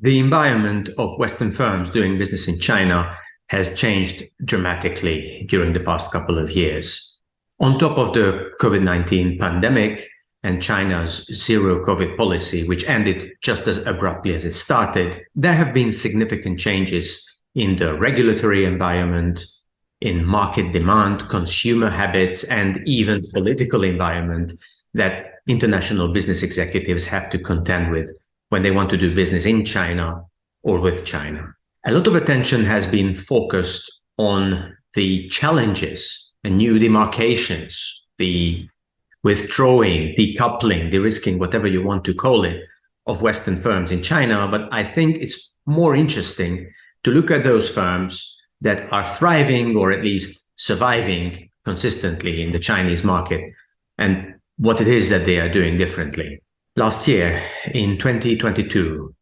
The environment of Western firms doing business in China has changed dramatically during the past couple of years. On top of the COVID-19 pandemic and China's zero COVID policy, which ended just as abruptly as it started, there have been significant changes in the regulatory environment, in market demand, consumer habits, and even political environment that international business executives have to contend with when they want to do business in China or with China. A lot of attention has been focused on the challenges and new demarcations, the withdrawing, decoupling, de-risking, whatever you want to call it, of Western firms in China. But I think it's more interesting to look at those firms that are thriving or at least surviving consistently in the Chinese market and what it is that they are doing differently. Last year, in 2022,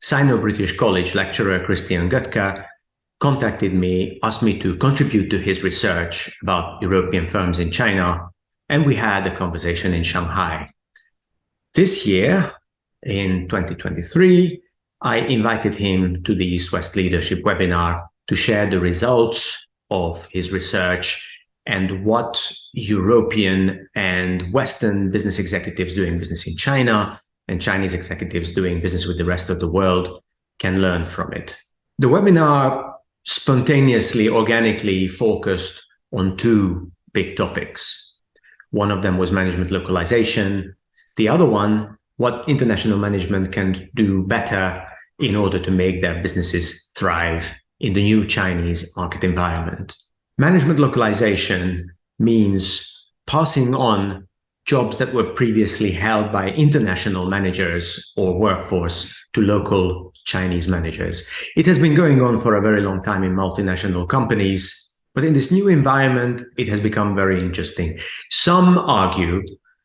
Sino-British college lecturer Göttker contacted me, asked me to contribute to his research about European firms in China, and we had a conversation in Shanghai. This year, in 2023, I invited him to the East-West Leadership webinar to share the results of his research and what European and Western business executives doing business in China and Chinese executives doing business with the rest of the world can learn from it. The webinar spontaneously, organically focused on two big topics. One of them was management localization. The other one, what international management can do better in order to make their businesses thrive in the new Chinese market environment. Management localization means passing on jobs that were previously held by international managers or workforce to local Chinese managers. It has been going on for a very long time in multinational companies, but in this new environment, it has become very interesting. Some argue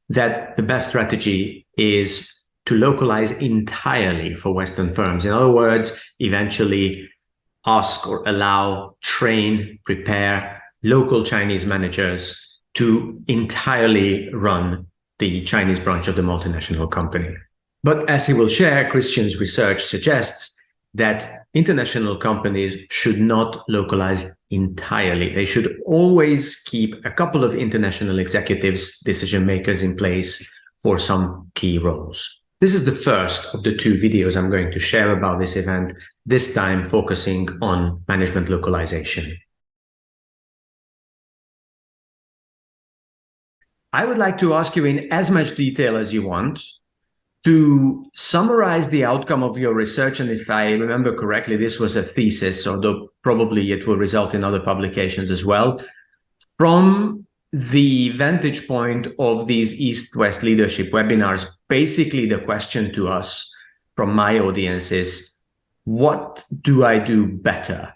that the best strategy is to localize entirely for Western firms. In other words, eventually ask or allow, train, prepare local Chinese managers to entirely run the Chinese branch of the multinational company. But as he will share, Christian's research suggests that international companies should not localize entirely. They should always keep a couple of international executives, decision makers in place for some key roles. This is the first of the two videos I'm going to share about this event, this time focusing on management localization. I would like to ask you in as much detail as you want to summarize the outcome of your research. And if I remember correctly, this was a thesis, although probably it will result in other publications as well. From the vantage point of these East-West leadership webinars, basically the question to us from my audience is, what do I do better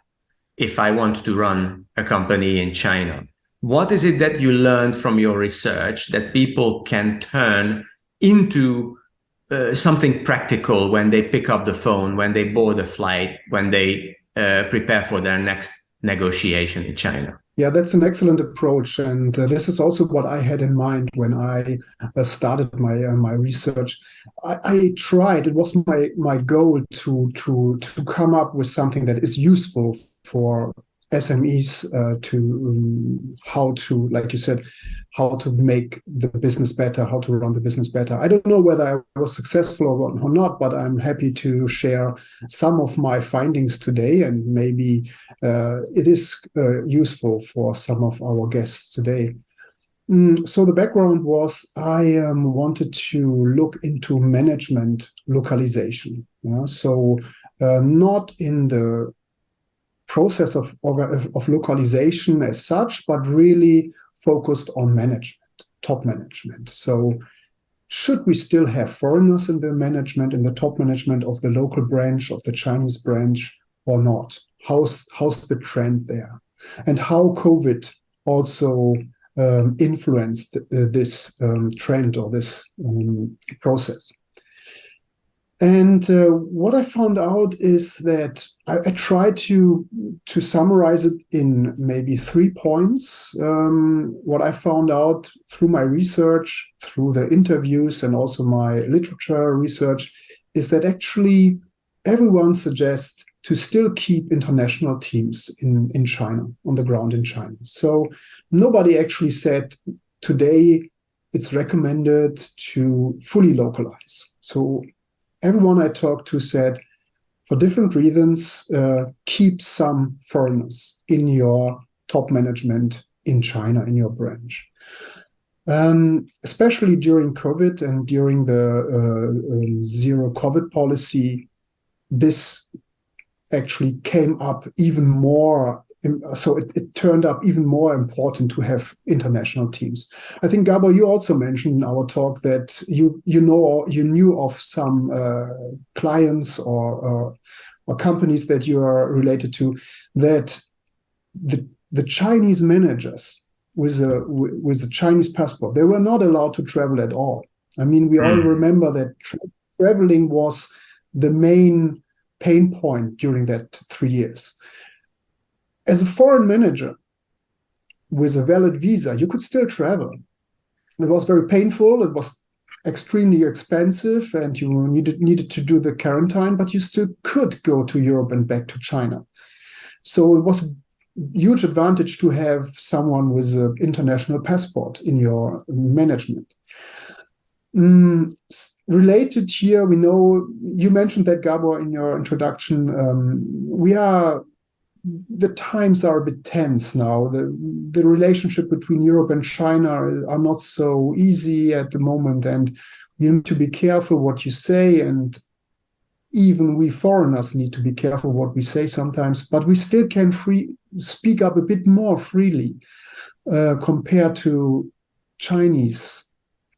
if I want to run a company in China? What is it that you learned from your research that people can turn into something practical when they pick up the phone, when they board a flight, when they prepare for their next negotiation in China? Yeah, that's an excellent approach, and this is also what I had in mind when I started my research. I tried; it was my goal to come up with something that is useful for SMEs how to, like you said, how to make the business better, how to run the business better. I don't know whether I was successful or not, but I'm happy to share some of my findings today, and maybe it is useful for some of our guests today. So the background was I wanted to look into management localization. Yeah? So not in the process of localization as such, but really focused on management, top management. So should we still have foreigners in the management, in the top management of the local branch, of the Chinese branch, or not? How's the trend there? And how COVID also influenced this trend or this process. And what I found out is that I tried to summarize it in maybe 3 points. What I found out through my research, through the interviews, and also my literature research, is that actually everyone suggests to still keep international teams in China, on the ground in China. So nobody actually said today it's recommended to fully localize. So everyone I talked to said, for different reasons, keep some foreigners in your top management in China, in your branch. Especially during COVID and during the zero COVID policy, this actually came up even more. So it turned up even more important to have international teams. I think, Gabor, you also mentioned in our talk that you knew of some clients or companies that you are related to, that the Chinese managers with a Chinese passport, they were not allowed to travel at all. I mean, we all remember that traveling was the main pain point during that 3 years. As a foreign manager with a valid visa, you could still travel. It was very painful. It was extremely expensive, and you needed to do the quarantine, but you still could go to Europe and back to China. So it was a huge advantage to have someone with an international passport in your management. Related here, we know you mentioned that, Gabor, in your introduction. The times are a bit tense now. The relationship between Europe and China are not so easy at the moment, and you need to be careful what you say, and even we foreigners need to be careful what we say sometimes, but we still can speak up a bit more freely compared to Chinese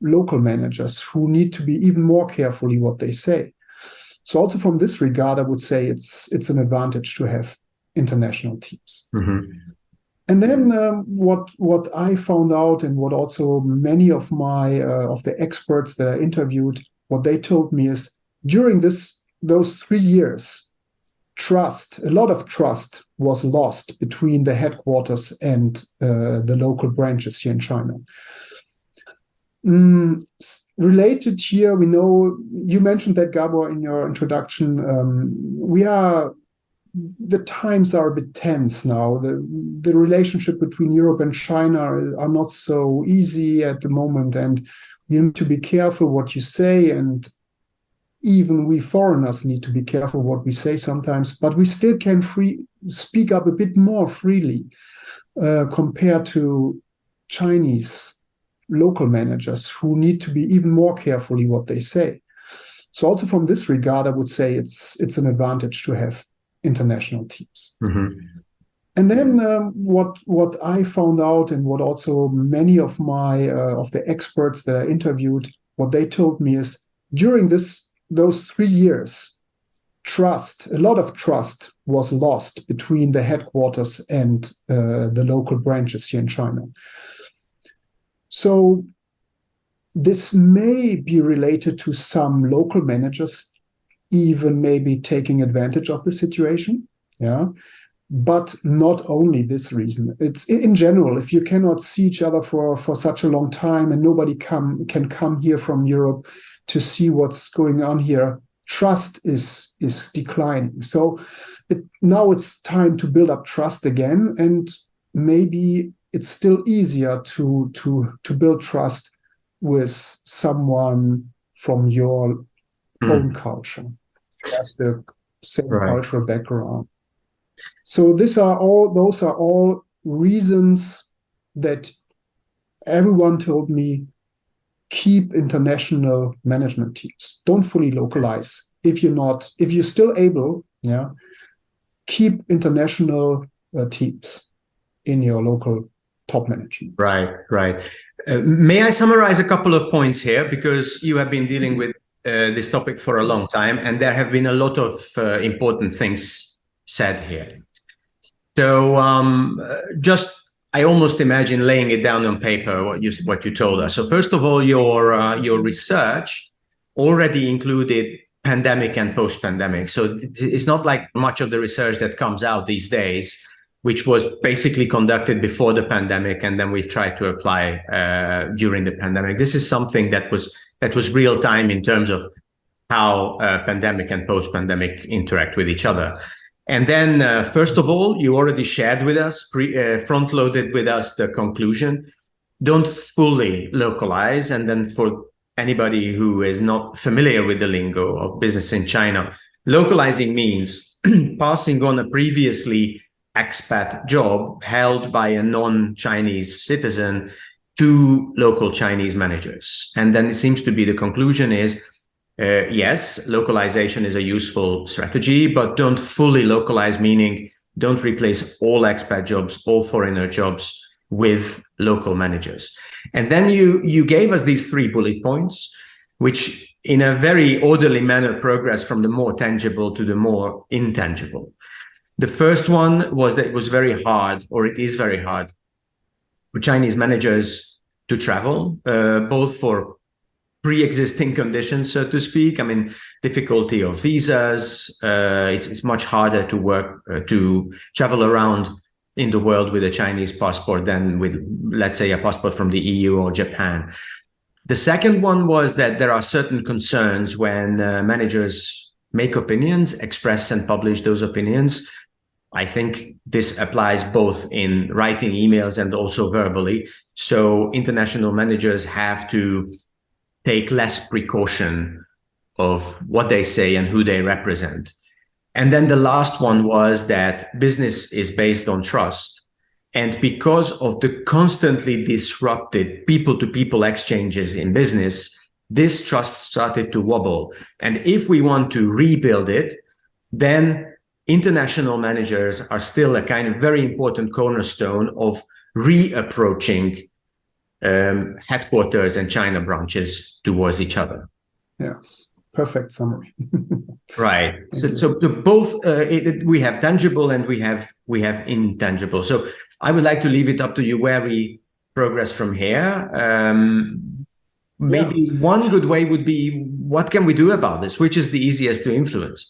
local managers who need to be even more carefully what they say. So also from this regard, I would say it's an advantage to have international teams. Mm-hmm. And then what I found out, and what also many of the experts that I interviewed, what they told me is, during those 3 years, a lot of trust was lost between the headquarters and the local branches here in China. Related here, we know you mentioned that, Gabor, in your introduction. The times are a bit tense now. The relationship between Europe and China are not so easy at the moment, and you need to be careful what you say, and even we foreigners need to be careful what we say sometimes, but we still can speak up a bit more freely compared to Chinese local managers who need to be even more carefully what they say. So also from this regard, I would say it's an advantage to have international teams. Mm-hmm. And then what I found out, and what also many of the experts that I interviewed, what they told me is, during those 3 years, a lot of trust was lost between the headquarters and the local branches here in China. So this may be related to some local managers even maybe taking advantage of the situation, but not only this reason. It's in general, if you cannot see each other for such a long time, and nobody can come here from Europe to see what's going on here, trust is declining. So now it's time to build up trust again, and maybe it's still easier to build trust with someone from your own culture, has the same cultural background. So those are all reasons that everyone told me, keep international management teams. Don't fully localize. If you're still able, keep international teams in your local top management. Right. May I summarize a couple of points here, because you have been dealing with this topic for a long time, and there have been a lot of important things said here. So I almost imagine laying it down on paper, what you told us. So first of all, your research already included pandemic and post-pandemic. So it's not like much of the research that comes out these days, which was basically conducted before the pandemic, and then we tried to apply during the pandemic. This is something that was real time in terms of how pandemic and post-pandemic interact with each other. And then, first of all, you already shared with us, front-loaded with us the conclusion: don't fully localize. And then for anybody who is not familiar with the lingo of business in China, localizing means passing on a previously expat job held by a non-Chinese citizen to local Chinese managers. And then it seems to be the conclusion is, yes, localization is a useful strategy, but don't fully localize, meaning don't replace all expat jobs, all foreigner jobs with local managers. And then you gave us these 3 bullet points, which in a very orderly manner progress from the more tangible to the more intangible. The first one was that it was very hard, or it is very hard, for Chinese managers to travel, both for pre-existing conditions, so to speak. I mean, difficulty of visas. It's much harder to work, to travel around in the world with a Chinese passport than with, let's say, a passport from the EU or Japan. The second one was that there are certain concerns when managers make opinions, express and publish those opinions. I think this applies both in writing emails and also verbally. So international managers have to take less precaution of what they say and who they represent. And then the last one was that business is based on trust. And because of the constantly disrupted people-to-people exchanges in business, this trust started to wobble. And if we want to rebuild it, then international managers are still a kind of very important cornerstone of reapproaching headquarters and China branches towards each other. Yes, perfect summary. Right. So both we have tangible and we have intangible. So I would like to leave it up to you where we progress from here. Maybe one good way would be, what can we do about this? Which is the easiest to influence?